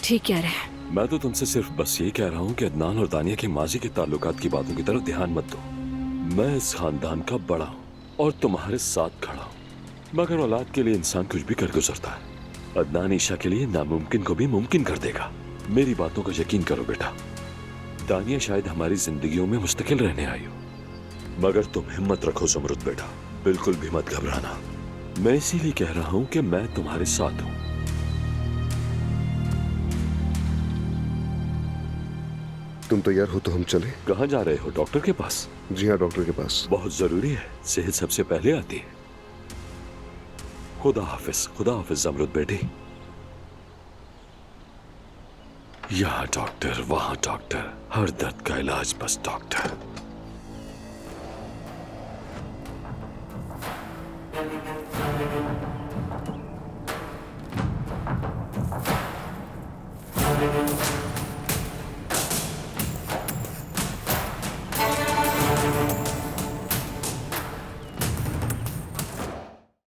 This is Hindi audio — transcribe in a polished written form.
ठीक कह रहे हैं। मैं तो तुमसे सिर्फ बस ये कह रहा हूँ कि अदनान और दानिया के माजी के ताल्लुकात की बातों की तरफ ध्यान मत दो। मैं इस खानदान का बड़ा हूँ और तुम्हारे साथ खड़ा हूँ, मगर औलाद के लिए इंसान कुछ भी कर गुजरता है। अदनान ईशा के लिए नामुमकिन को भी मुमकिन कर देगा। मेरी बातों को यकीन करो बेटा। दानिया शायद हमारी जिंदगियों में मुस्तकिल रहने आई हो, मगर तुम हिम्मत रखो ज़मरुद बेटा, बिल्कुल भी मत घबराना। मैं इसीलिए कह रहा हूँ कि मैं तुम्हारे साथ हूँ। तुम तैयार हो तो हम चले? कहाँ जा रहे हो? डॉक्टर के पास? जी हाँ, डॉक्टर के पास। बहुत जरूरी है, सेहत सबसे पहले आती है। खुदा हाफिज ज़मरुद बेटी। यहाँ डॉक्टर, वहाँ डॉक्टर, हर दर्द का इलाज बस डॉक्टर।